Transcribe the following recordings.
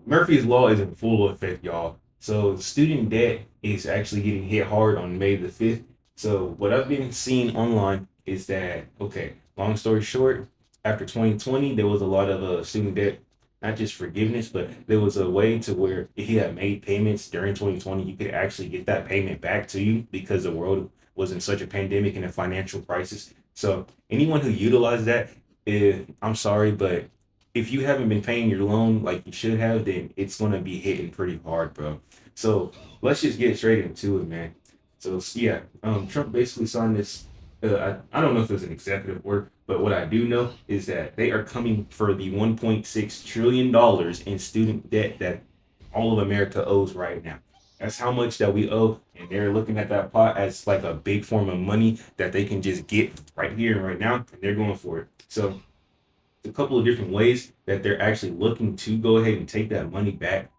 Murphy's Law is in full effect, y'all. So student debt is actually getting hit hard on May the 5th. So what I've been seeing online is that, okay, long story short, after 2020, there was a lot of student debt, not just forgiveness, but there was a way to where if you had made payments during 2020, you could actually get that payment back to you because the world was in such a pandemic and a financial crisis. So anyone who utilized that, I'm sorry, but if you haven't been paying your loan like you should have, then it's gonna be hitting pretty hard, bro. So let's just get straight into it, man. So yeah, Trump basically signed this. I don't know if it's an executive order, but what I do know is that they are coming for the 1.6 trillion dollars in student debt that all of America owes right now. That's how much that we owe, and they're looking at that pot as like a big form of money that they can just get right here and right now, and they're going for it. So a couple of different ways that they're actually looking to go ahead and take that money back.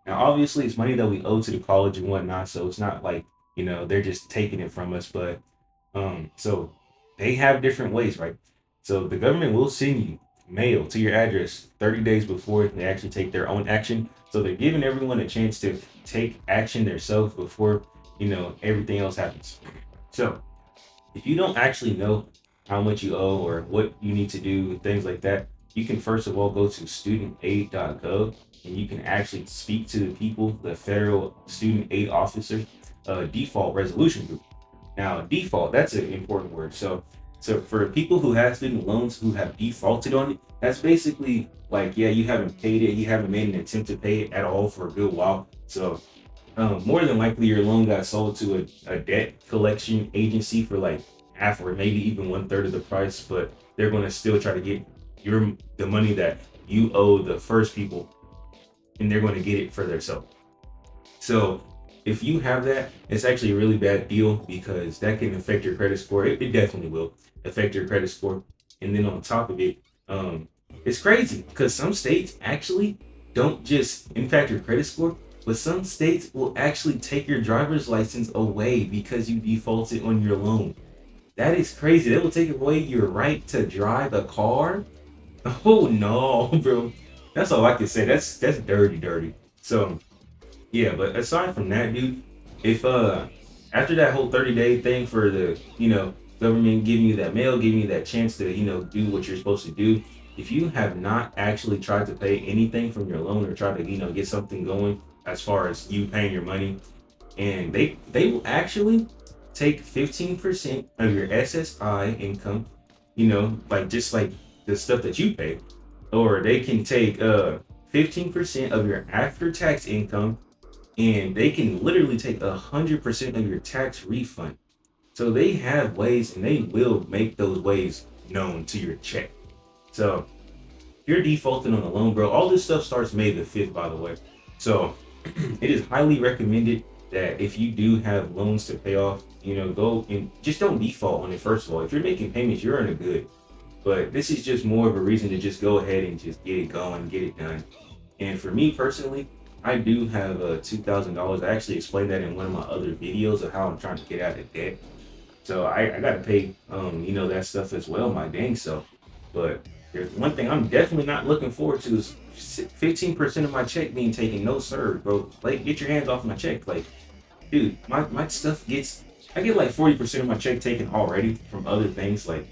Now, obviously, it's money that we owe to the college and whatnot, so it's not like they're just taking it from us. But so they have different ways, right? So the government will send you mail to your address 30 days before they actually take their own action. So they're giving everyone a chance to take action themselves before everything else happens. So if you don't actually know how much you owe or what you need to do, things like that, you can first of all go to studentaid.gov and you can actually speak to the people, the federal student aid officer, default resolution group. Now, default, that's an important word. So for people who have student loans who have defaulted on it, that's basically like, yeah, you haven't paid it, you haven't made an attempt to pay it at all for a good while. So more than likely your loan got sold to a debt collection agency for like half or maybe even one third of the price, but they're going to still try to get the money that you owe the first people, and they're going to get it for themselves. So if you have that, it's actually a really bad deal because that can affect your credit score. It definitely will affect your credit score. And then on top of it, um, it's crazy because some states actually don't just impact your credit score, but some states will actually take your driver's license away because you defaulted on your loan. That is crazy. They will take away your right to drive a car. Oh no, bro. That's all I can say. That's dirty, dirty. So yeah, but aside from that, dude, if after that whole 30-day thing for the government giving you that mail, giving you that chance to do what you're supposed to do, if you have not actually tried to pay anything from your loan or try to get something going as far as you paying your money, and they will actually take 15% of your SSI income, like just like the stuff that you pay, or they can take 15% of your after tax income, and they can literally take 100% of your tax refund. So they have ways, and they will make those ways known to your check. So if you're defaulting on a loan, bro, all this stuff starts May the 5th, by the way. So it is highly recommended that if you do have loans to pay off, go and just don't default on it. First of all, if you're making payments, you're in a good. But this is just more of a reason to just go ahead and just get it going, get it done. And for me personally, I do have $2,000. I actually explained that in one of my other videos of how I'm trying to get out of debt. So I got to pay, that stuff as well, my dang self. But there's one thing I'm definitely not looking forward to is 15% of my check being taken. No, sir, bro. Like, get your hands off my check. Like, dude, my stuff I get like 40% of my check taken already from other things. Like,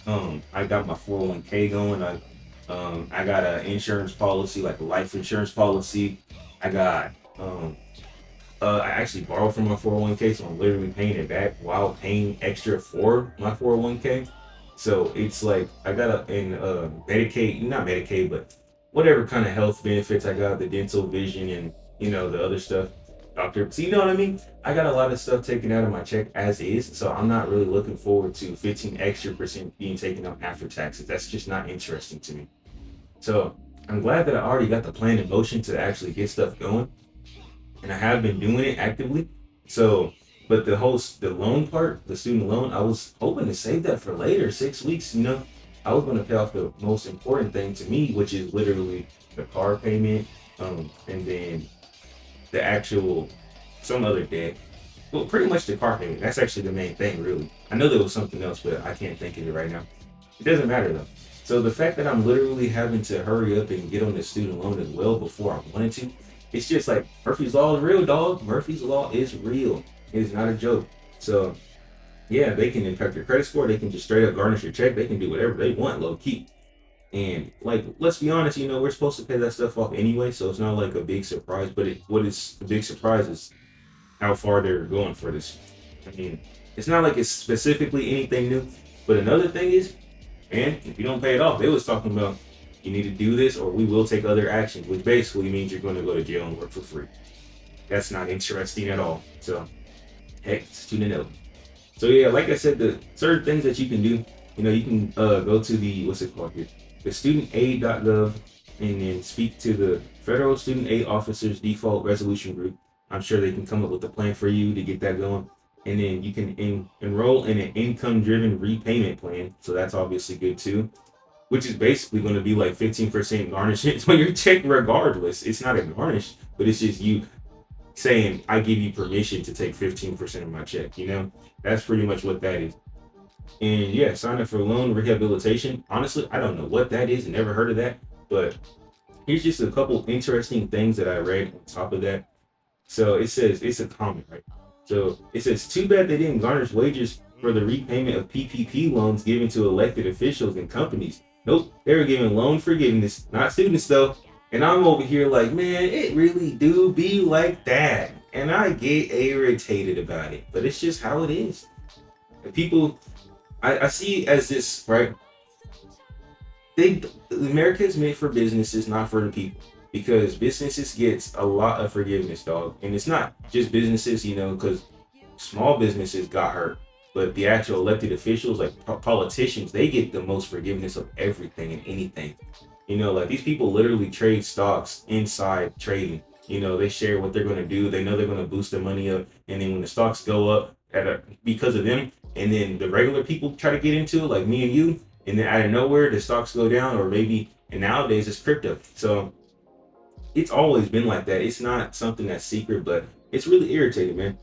I got my 401k going. I got an insurance policy, like a life insurance policy. I got, I actually borrowed from my 401k, so I'm literally paying it back while paying extra for my 401k. So it's like I got Medicaid, not Medicaid, but whatever kind of health benefits I got, the dental, vision, and the other stuff. Doctor, so you know what I mean? I got a lot of stuff taken out of my check as is, so I'm not really looking forward to 15 extra percent being taken out after taxes. That's just not interesting to me. So I'm glad that I already got the plan in motion to actually get stuff going, and I have been doing it actively. So, but the loan part, the student loan, I was hoping to save that for later, 6 weeks. I was going to pay off the most important thing to me, which is literally the car payment, and then the actual some other debt. Well, pretty much the car payment. That's actually the main thing, really. I know there was something else, but I can't think of it right now. It doesn't matter though. So the fact that I'm literally having to hurry up and get on the student loan as well before I wanted to, it's just like Murphy's Law is real, dog. Murphy's Law is real. It's not a joke. So yeah, they can impact your credit score. They can just straight up garnish your check. They can do whatever they want, low key. And like, let's be honest, we're supposed to pay that stuff off anyway, so it's not like a big surprise. But what is the big surprise is how far they're going for this. I mean, it's not like it's specifically anything new. But another thing is, man, if you don't pay it off, they was talking about you need to do this or we will take other actions, which basically means you're going to go to jail and work for free. That's not interesting at all. So, heck, student loan. So yeah, like I said, the certain things that you can do, you can go to the what's it called here, the studentaid.gov, and then speak to the Federal Student Aid Officers Default Resolution Group. I'm sure they can come up with a plan for you to get that going. And then you can enroll in an income-driven repayment plan. So that's obviously good too, which is basically going to be like 15% garnishment on your check regardless. It's not a garnish, but it's just you saying, I give you permission to take 15% of my check, That's pretty much what that is. And yeah, sign up for loan rehabilitation. Honestly, I don't know what that is. Never heard of that. But here's just a couple interesting things that I read on top of that. So it says, it's a comment, right? So it says, too bad they didn't garnish wages for the repayment of PPP loans given to elected officials and companies. Nope, they were giving loan forgiveness, not students though. And I'm over here like, man, it really do be like that. And I get irritated about it, but it's just how it is. And people, I see it as this, right? America is made for businesses, not for the people. Because businesses gets a lot of forgiveness, dog. And it's not just businesses, because small businesses got hurt. But the actual elected officials, like politicians, they get the most forgiveness of everything and anything. Like these people literally trade stocks inside trading. They share what they're going to do. They know they're going to boost their money up. And then when the stocks go up because of them, and then the regular people try to get into it, like me and you, and then out of nowhere, the stocks go down, or maybe, and nowadays it's crypto. So it's always been like that. It's not something that's secret, but it's really irritating, man.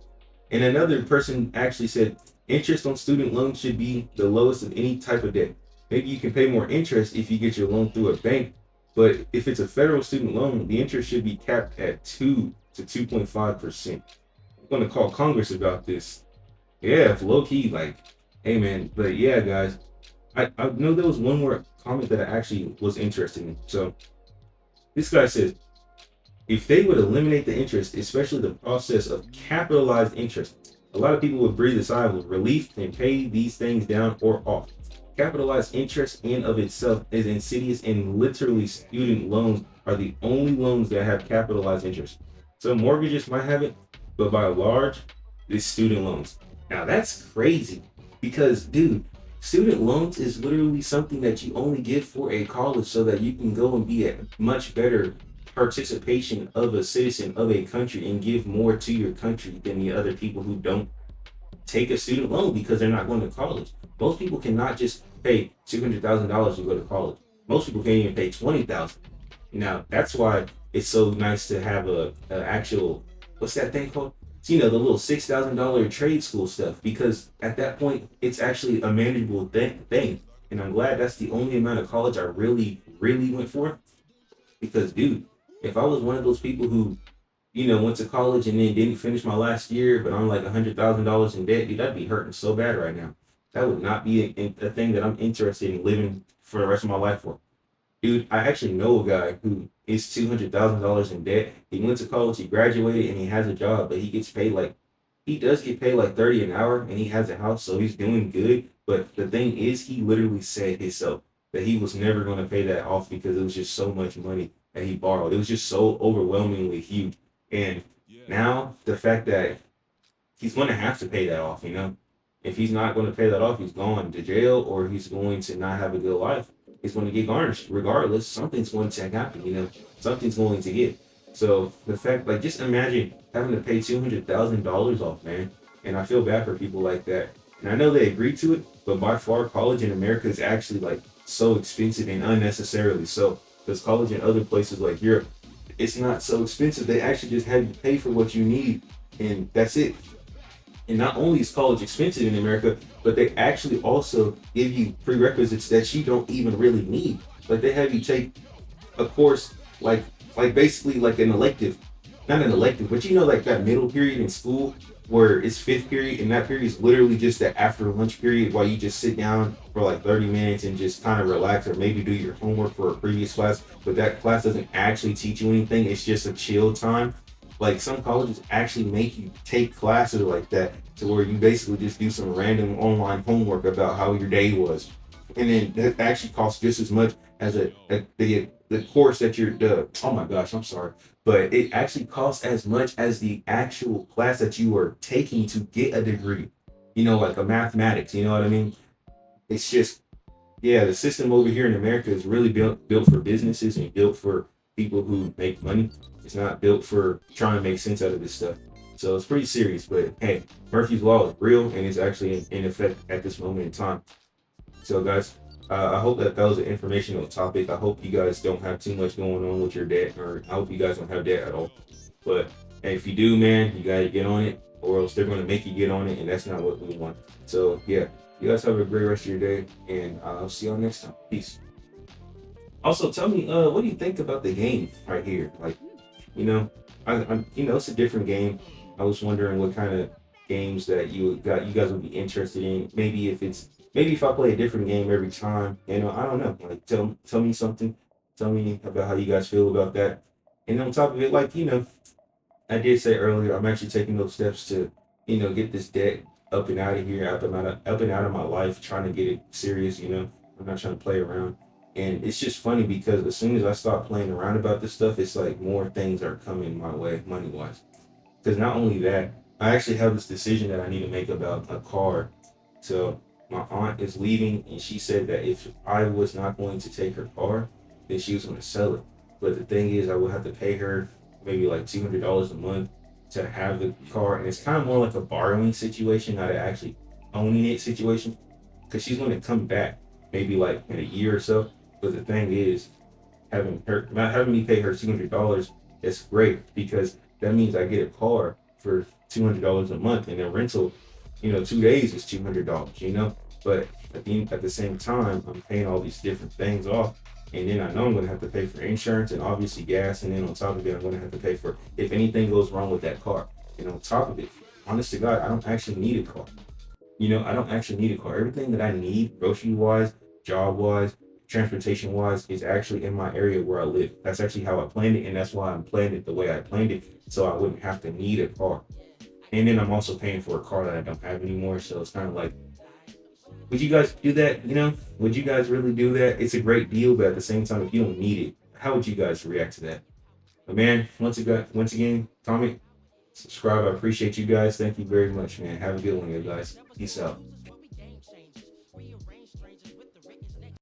And another person actually said, interest on student loans should be the lowest of any type of debt. Maybe you can pay more interest if you get your loan through a bank, but if it's a federal student loan, the interest should be capped at 2 to 2.5%. I'm going to call Congress about this. Yeah, if low key, like, hey man, but yeah, guys, I know there was one more comment that I actually was interested in. So this guy says, if they would eliminate the interest, especially the process of capitalized interest, a lot of people would breathe a sigh of relief and pay these things down or off. Capitalized interest in of itself is insidious, and literally student loans are the only loans that have capitalized interest. Some mortgages might have it, but by and large, it's student loans. Now that's crazy because, dude, student loans is literally something that you only get for a college so that you can go and be a much better participation of a citizen of a country and give more to your country than the other people who don't take a student loan because they're not going to college. Most people cannot just pay $200,000 to go to college. Most people can't even pay $20,000. Now that's why it's so nice to have a actual, what's that thing called? The little $6,000 trade school stuff, because at that point it's actually a manageable thing. And I'm glad that's the only amount of college I really went for. Because, dude, if I was one of those people who, went to college and then didn't finish my last year, but I'm like $100,000 in debt, dude, I'd be hurting so bad right now. That would not be a thing that I'm interested in living for the rest of my life for. Dude, I actually know a guy who is $200,000 in debt. He went to college, he graduated, and he has a job, but he does get paid like 30 an hour, and he has a house, so he's doing good. But the thing is, he literally said himself that he was never going to pay that off because it was just so much money that he borrowed. It was just so overwhelmingly huge. And now the fact that he's going to have to pay that off, if he's not going to pay that off, he's going to jail or he's going to not have a good life. He's going to get garnished. Regardless, something's going to happen, something's going to get. So the fact, like, just imagine having to pay $200,000 off, man. And I feel bad for people like that. And I know they agreed to it, but by far, college in America is actually like so expensive and unnecessarily so. Because college in other places like Europe, it's not so expensive. They actually just have you pay for what you need, and that's it. And not only is college expensive in America, but they actually also give you prerequisites that you don't even really need. Like they have you take a course like basically like an elective, not an elective, but like that middle period in school where it's fifth period, and that period is literally just that after lunch period while you just sit down for like 30 minutes and just kind of relax or maybe do your homework for a previous class, but that class doesn't actually teach you anything. It's just a chill time. Like some colleges actually make you take classes like that to where you basically just do some random online homework about how your day was, and then that actually costs just as much as the course that you're the oh my gosh, I'm sorry, but it actually costs as much as the actual class that you are taking to get a degree. Like a mathematics. You know what I mean? It's just, yeah, the system over here in America is really built for businesses and built for people who make money. It's not built for trying to make sense out of this stuff. So it's pretty serious. But hey, Murphy's Law is real and it's actually in effect at this moment in time. So, guys, I hope that was an informational topic. I hope you guys don't have too much going on with your debt, or I hope you guys don't have debt at all. But hey, if you do, man, you gotta get on it, or else they're gonna make you get on it, and that's not what we want. So, yeah, you guys have a great rest of your day, and I'll see y'all next time. Peace. Also, tell me, what do you think about the game right here? Like, you know, it's a different game. I was wondering what kind of games that you guys would be interested in. Maybe if I play a different game every time, I don't know. Like tell me something. Tell me about how you guys feel about that. And on top of it, like, I did say earlier, I'm actually taking those steps to, get this debt up and out of here, up and out of my life, trying to get it serious. I'm not trying to play around. And it's just funny because as soon as I stop playing around about this stuff, it's like more things are coming my way, money wise. Because not only that, I actually have this decision that I need to make about a car. So my aunt is leaving, and she said that if I was not going to take her car, then she was going to sell it. But the thing is, I would have to pay her maybe like $200 a month to have the car, and it's kind of more like a borrowing situation, not an actually owning it situation, because she's going to come back maybe like in a year or so. But the thing is, not having me pay her $200, it's great because that means I get a car for $200 a month, and then rental, 2 days is $200. But at the same time, I'm paying all these different things off, and then I know I'm gonna have to pay for insurance and obviously gas, and then on top of it, I'm gonna have to pay for if anything goes wrong with that car. And on top of it, honest to God, I don't actually need a car. I don't actually need a car. Everything that I need, grocery wise, job wise, transportation wise, is actually in my area where I live. That's actually how I planned it, and that's why I'm planning it the way I planned it, so I wouldn't have to need a car. And then I'm also paying for a car that I don't have anymore. So it's kind of like, would you guys do that? Would you guys really do that? It's a great deal, but at the same time, if you don't need it, how would you guys react to that? But man, once again, Tommy, subscribe. I appreciate you guys. Thank you very much, man. Have a good one, you guys. Peace out.